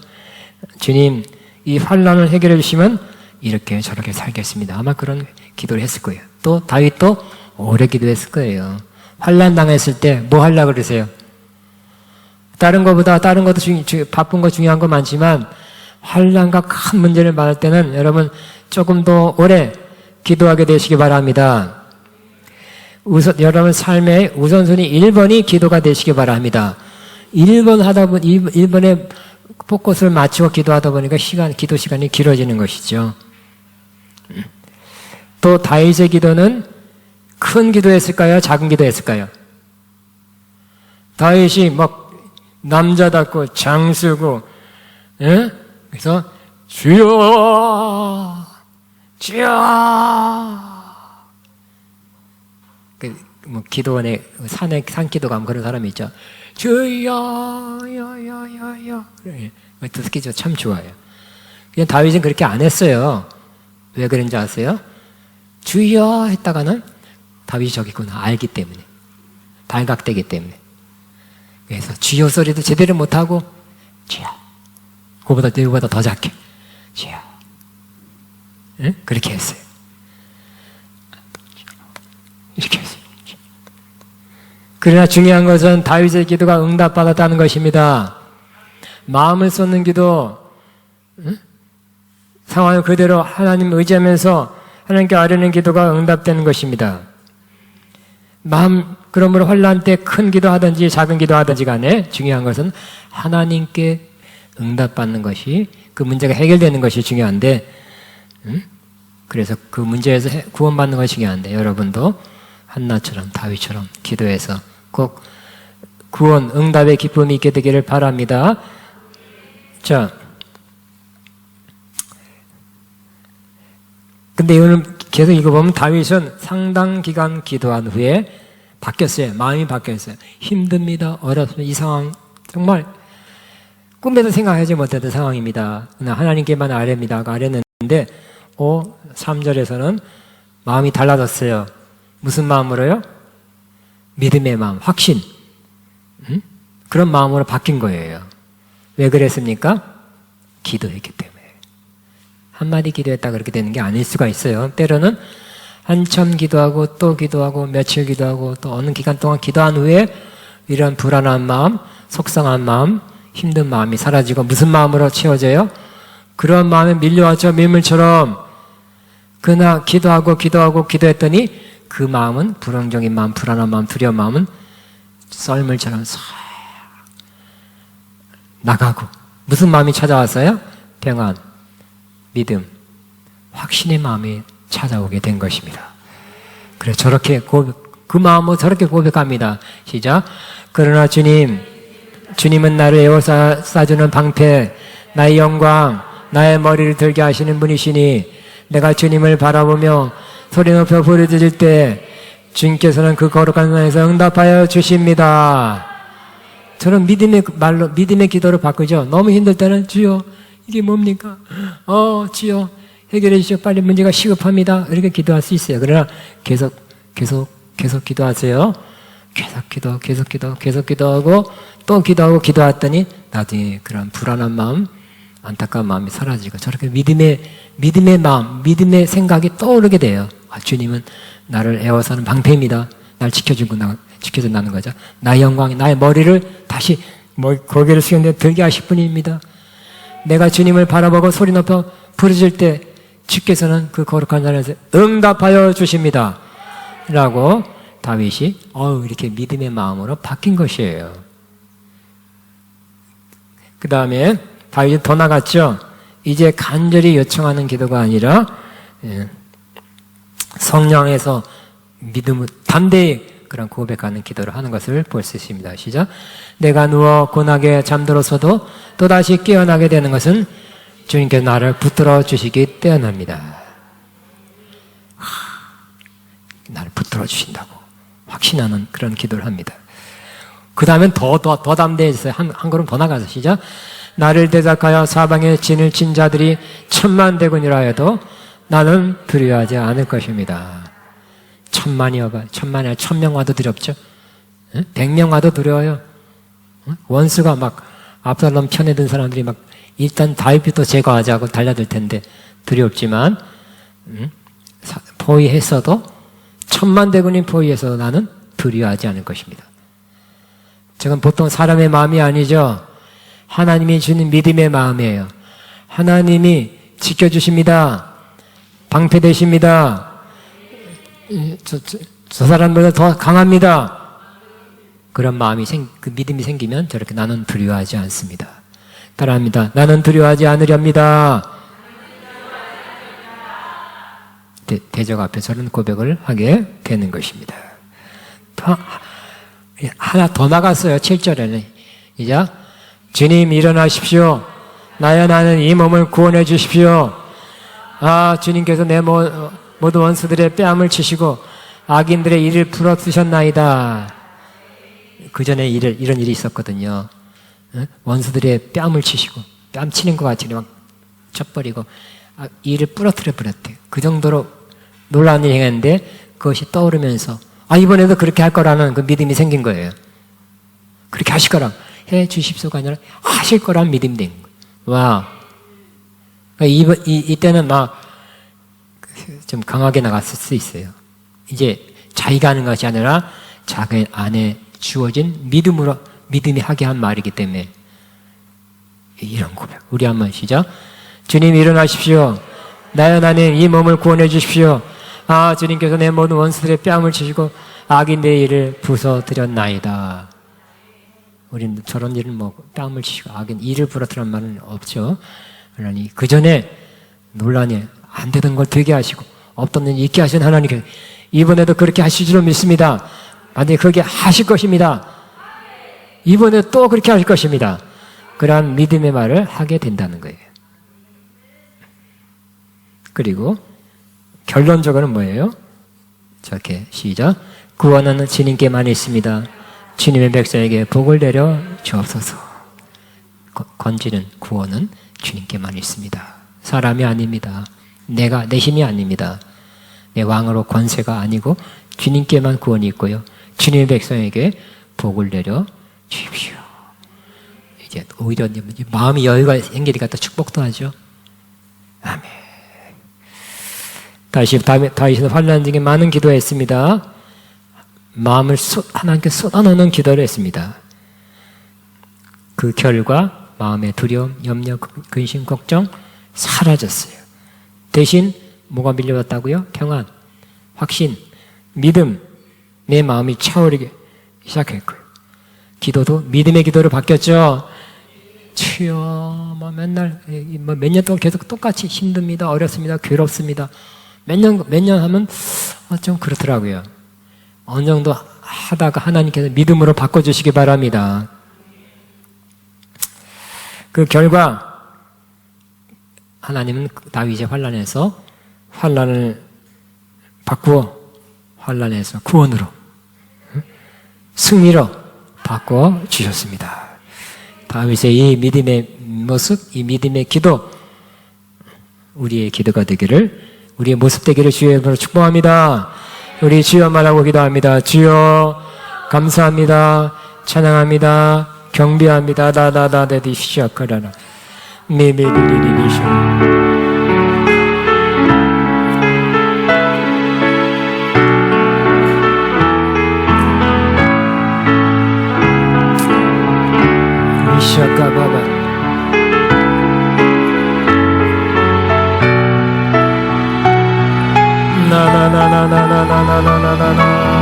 주님, 이 환난을 해결해 주시면 이렇게 저렇게 살겠습니다. 아마 그런 기도를 했을 거예요. 또 다윗도 오래 기도했을 거예요. 환난 당했을 때 뭐 하려고 그러세요? 다른 것도 바쁜 거 중요한 거 많지만 환난과 큰 문제를 받을 때는 여러분 조금 더 오래 기도하게 되시기 바랍니다. 여러분 삶의 우선순위 1번이 기도가 되시기 바랍니다. 1번에 포커스를 맞추고 기도하다 보니까 기도 시간이 길어지는 것이죠. 또 다윗의 기도는 큰 기도했을까요? 작은 기도했을까요? 다윗이 막 남자답고 장수고, 그래서 주여, 주여. 기도원에 산기도 가면 그런 사람이 있죠. 주여, 여여여여. 듣기 참 좋아요. 그냥 다윗은 그렇게 안 했어요. 왜 그런지 아세요? 주여 했다가는 다윗이 저기구나 알기 때문에, 발각되기 때문에. 그래서 주여 소리도 제대로 못하고 주여, 그거보다 더 작게 주여, 그렇게 했어요. 이렇게 했어요. 그러나 중요한 것은 다윗의 기도가 응답받았다는 것입니다. 마음을 쏟는 기도, 상황을 그대로 하나님 의지하면서 하나님께 아뢰는 기도가 응답되는 것입니다. 그러므로 환난 때 큰 기도하든지 작은 기도하든지 간에 중요한 것은 하나님께 응답받는 것이, 그 문제가 해결되는 것이 중요한데, 그래서 그 문제에서 구원받는 것이 중요한데, 여러분도 한나처럼 다윗처럼 기도해서 꼭 구원, 응답의 기쁨이 있게 되기를 바랍니다. 자, 근데 오늘 계속 읽어보면 다윗은 상당 기간 기도한 후에 바뀌었어요. 마음이 바뀌었어요. 힘듭니다. 어렵습니다. 이 상황 정말 꿈에도 생각하지 못했던 상황입니다. 하나님께만 아뢰입니다. 아뢰는데 3절에서는 마음이 달라졌어요. 무슨 마음으로요? 믿음의 마음, 확신. 그런 마음으로 바뀐 거예요. 왜 그랬습니까? 기도했기 때문에. 한마디 기도했다 그렇게 되는 게 아닐 수가 있어요. 때로는 한참 기도하고 또 기도하고 며칠 기도하고 또 어느 기간 동안 기도한 후에 이런 불안한 마음, 속상한 마음, 힘든 마음이 사라지고 무슨 마음으로 채워져요? 그런 마음에 밀려왔죠. 밀물처럼. 그러나 기도했더니 그 마음은, 불안정인 마음, 불안한 마음, 두려운 마음은 썰물처럼 싹 나가고, 무슨 마음이 찾아왔어요? 평안, 믿음, 확신의 마음이 찾아오게 된 것입니다. 그래서 저렇게 그 마음으로 저렇게 고백합니다. 시작. 그러나 주님, 주님은 나를 에워싸주는 방패, 나의 영광, 나의 머리를 들게 하시는 분이시니 내가 주님을 바라보며 소리 높여 부르짖을 때 주님께서는 그 거룩한 산에서 응답하여 주십니다. 저는 믿음의 말로, 믿음의 기도로 바꾸죠. 너무 힘들 때는 주여, 이게 뭡니까? 주여, 해결해 주시오. 빨리 문제가 시급합니다. 이렇게 기도할 수 있어요. 그러나 계속 기도하세요. 계속 기도하고 또 기도했더니 나중에 그런 불안한 마음, 안타까운 마음이 사라지고 저렇게 믿음의 마음, 믿음의 생각이 떠오르게 돼요. 주님은 나를 에워싸는 방패입니다. 날 지켜준다는 거죠. 나의 영광이, 나의 머리를 다시 고개를 숙였는데 들게 하실 분입니다. 내가 주님을 바라보고 소리 높여 부르짖을 때 주께서는 그 거룩한 자리에서 응답하여 주십니다. 라고 다윗이 이렇게 믿음의 마음으로 바뀐 것이에요. 그 다음에 다윗이 더 나갔죠. 이제 간절히 요청하는 기도가 아니라 성령에서 믿음을 담대히 그런 고백하는 기도를 하는 것을 볼 수 있습니다. 시작. 내가 누워 고나게 잠들어서도 또다시 깨어나게 되는 것은 주님께서 나를 붙들어 주시기 때문입니다. 나를 붙들어 주신다고 확신하는 그런 기도를 합니다. 그 다음엔 더 담대해졌어요. 한 걸음 더 나가서 시작. 나를 대적하여 사방에 진을 친 자들이 10,000대군이라 해도 나는 두려워하지 않을 것입니다. 10,000만이어봐. 10,000만이 1,000명 와도 두렵죠. 100명 와도 두려워요. 원수가 막 압살롬 편에 든 사람들이 막 일단 다윗부터 제거하자고 달려들 텐데 두렵지만 포위했어도 10,000대군이 포위해서 나는 두려워하지 않을 것입니다. 지금 보통 사람의 마음이 아니죠. 하나님이 주는 믿음의 마음이에요. 하나님이 지켜주십니다. 방패되십니다. 저 사람보다 더 강합니다. 그런 마음이 그 믿음이 생기면 저렇게 나는 두려워하지 않습니다. 따라합니다. 나는 두려워하지 않으렵니다. 대적 앞에 저런 고백을 하게 되는 것입니다. 하나 더 나갔어요. 7절에는 이제 주님 일어나십시오. 나는 이 몸을 구원해 주십시오. 주님께서 내 모든 원수들의 뺨을 치시고 악인들의 일을 풀어주셨나이다. 그 전에 이런 일이 있었거든요. 원수들의 뺨을 치시고 뺨 치는 것 같이 막 쳐버리고 이를 부러뜨려 버렸대요. 그 정도로 놀라운 일이 했는데 그것이 떠오르면서 이번에도 그렇게 할 거라는 그 믿음이 생긴 거예요. 그렇게 하실 거라 해 주십시오가 아니라 하실 거라는 믿음이 된 거예요. 와. 이때는 막 좀 강하게 나갔을 수 있어요. 이제 자기가 하는 것이 아니라 자기 안에 주어진 믿음이 하게 한 말이기 때문에 이런 고백. 우리 한번 시작. 주님 일어나십시오. 나는 이 몸을 구원해 주십시오. 주님께서 내 모든 원수들의 뺨을 치시고 악인의 일을 부숴드렸나이다. 우리는 저런 일은 뺨을 치시고 악인 일을 부러뜨리는 말은 없죠. 그러니 그 전에 논란이 안 되던 걸 되게 하시고 없던 일 있게 하신 하나님께 이번에도 그렇게 하실 줄 믿습니다. 만약에 그렇게 하실 것입니다. 이번에 또 그렇게 하실 것입니다. 그러한 믿음의 말을 하게 된다는 거예요. 그리고 결론적으로는 뭐예요? 저렇게 시작. 구원은 주님께만 있습니다. 주님의 백성에게 복을 내려 주옵소서. 건지는 구원은 주님께만 있습니다. 사람이 아닙니다. 내 힘이 아닙니다. 내 왕으로 권세가 아니고 주님께만 구원이 있고요. 주님의 백성에게 복을 내려 주십시오. 이제 오히려 마음이 여유가 생기니까 또 축복도 하죠. 아멘. 다윗은 환난 중에 많은 기도했습니다. 마음을 하나님께 쏟아놓는 기도를 했습니다. 그 결과 마음의 두려움, 염려, 근심, 걱정 사라졌어요. 대신 뭐가 밀려왔다고요? 평안, 확신, 믿음, 내 마음이 차오르기 시작했고요. 기도도 믿음의 기도로 바뀌었죠. 주여, 맨날 몇 년 동안 계속 똑같이 힘듭니다, 어렵습니다, 괴롭습니다. 몇 년 하면 좀 그렇더라고요. 어느 정도 하다가 하나님께서 믿음으로 바꿔주시기 바랍니다. 그 결과 하나님은 다윗의 환난에서 환난을 바꾸어 환난에서 구원으로 승리로 바꿔 주셨습니다. 다윗의 이 믿음의 모습, 이 믿음의 기도, 우리의 기도가 되기를, 우리의 모습 되기를 주의 이름으로 축복합니다. 우리 주여 말하고 기도합니다. 주여 감사합니다. 찬양합니다. 경배합니다. 다다다다디 시작하라라. 미미리리리리쇼. 시작하봐봐. 나나나나나나나나나나나.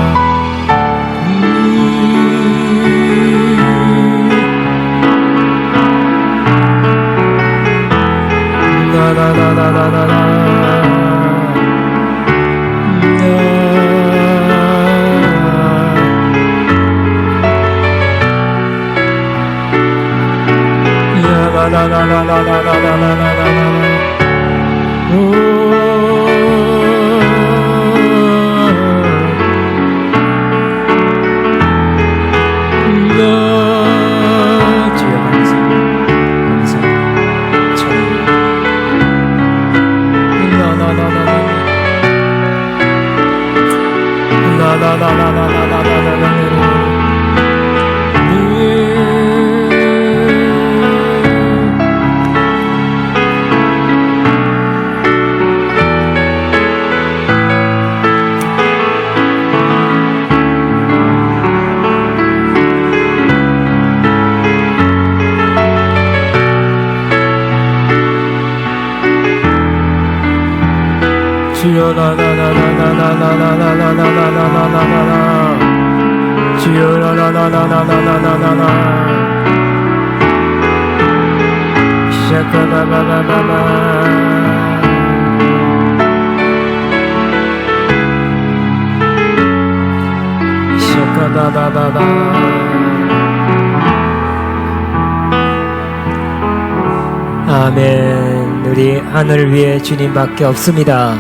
주여 나나나나나나나나나나나나나나 주여 나나나나나나나나나나 시작하바바바바바 시작하바바바바 아멘. 우리 하늘 위에 주님밖에 없습니다.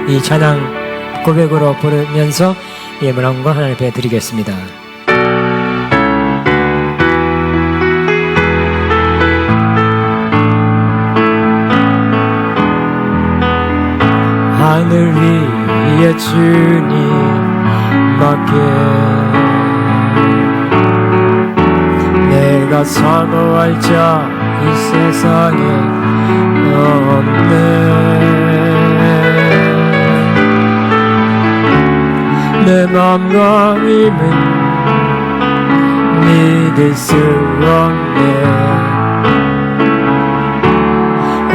이 찬양 고백으로 부르면서 예물함과 하나님 앞에 드리겠습니다. 하늘 위에 주님밖에 내가 사모할 자 이 세상에 없네. 내 맘과 힘은 믿을 수 없네.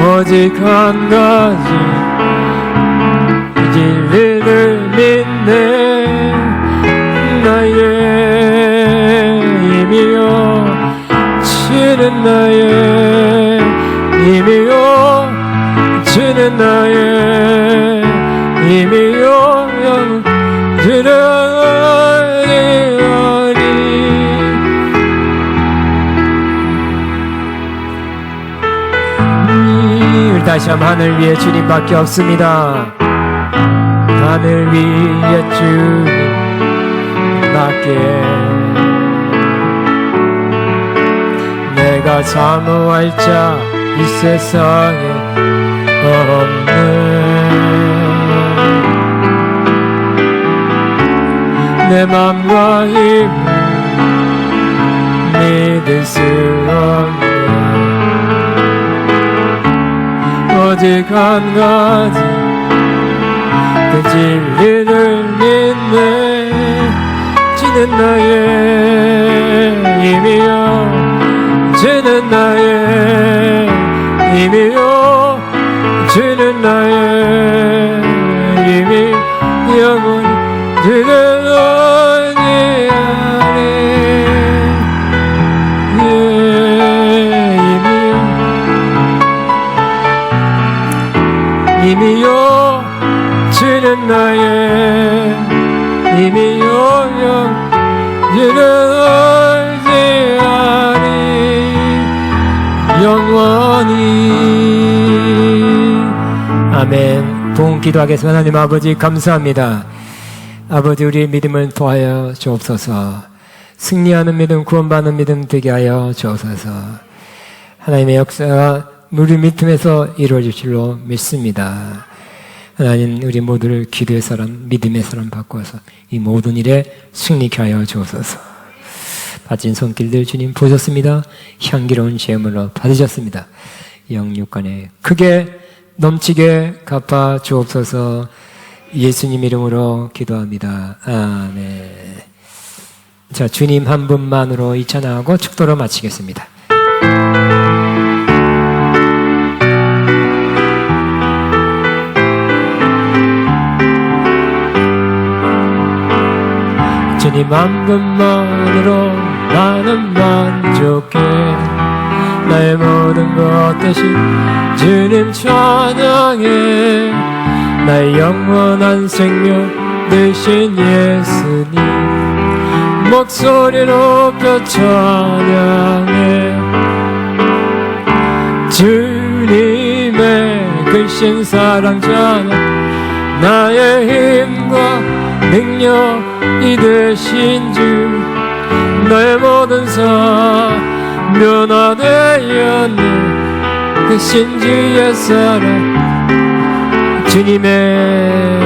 오직 한 가지 진리를 믿네. 나의 힘이여 주는 나의 힘이여 주는 나의 힘이여 주는 아니. 우리 다시 한번 하늘 위에 주님밖에 없습니다. 하늘 위에 주님밖에 내가 사모할 자 이 세상에 없네. 내 맘과 힘 믿을 수 없네. 오직 한 가지 그 진리를 믿네. 주는 나의 힘이여 주는 나의 힘이여 주는 나의 힘이 영원히 주는 어디 안에 힘이여 주는 나의 힘이여 주는 어디 안에 영원히. 아멘. 부흥 기도하겠습니다. 하나님 아버지 감사합니다. 아버지, 우리의 믿음을 도하여 주옵소서. 승리하는 믿음, 구원받는 믿음 되게 하여 주옵소서. 하나님의 역사가 우리 믿음에서 이루어질 줄로 믿습니다. 하나님, 우리 모두를 기도의 사람, 믿음의 사람 바꿔서 이 모든 일에 승리케 하여 주옵소서. 바친 손길들 주님 보셨습니다. 향기로운 제물로 받으셨습니다. 영육간에 크게 넘치게 갚아 주옵소서. 예수님 이름으로 기도합니다. 아멘. 자, 주님 한 분만으로 이 찬양하고 축도로 마치겠습니다. 주님 한 분만으로 나는 만족해. 나의 모든 것 대신 주님 찬양해. 나의 영원한 생명 되신 예수님 목소리 높여 찬양해. 주님의 크신 사랑 찬양. 나의 힘과 능력이 되신 주 나의 모든 삶 변화되었네. 크신 주의 사랑. 주님의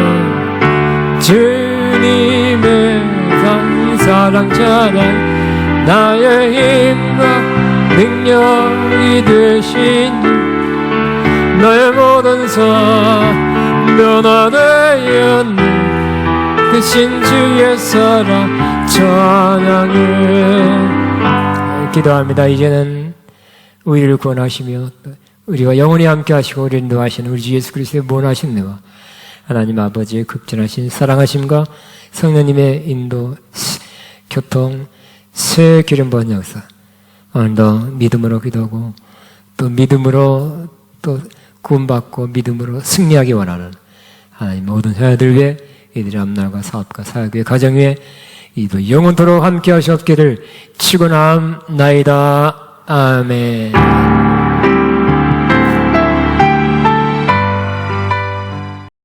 사랑 찬양. 나의 힘과 능력이 되신 주 나의 모든 삶 변화되었네. 크신 주의 사랑 찬양해. 기도합니다. 이제는 우리를 구원하시며 우리와 영원히 함께 하시고 우리를 인도하시는 우리 주 예수 그리스도의 무한하신 은혜와 하나님 아버지의 극진하신 사랑하심과 성령님의 인도, 교통, 새 기름 부은 역사, 오늘도 믿음으로 기도하고 또 믿음으로 또 구원받고 믿음으로 승리하기 원하는 하나님 모든 자녀들 위해 이들의 앞날과 사업과 사역 위에 가정 위에 이도 영원토록 함께 하시옵기를 축원하옵나이다. 아멘.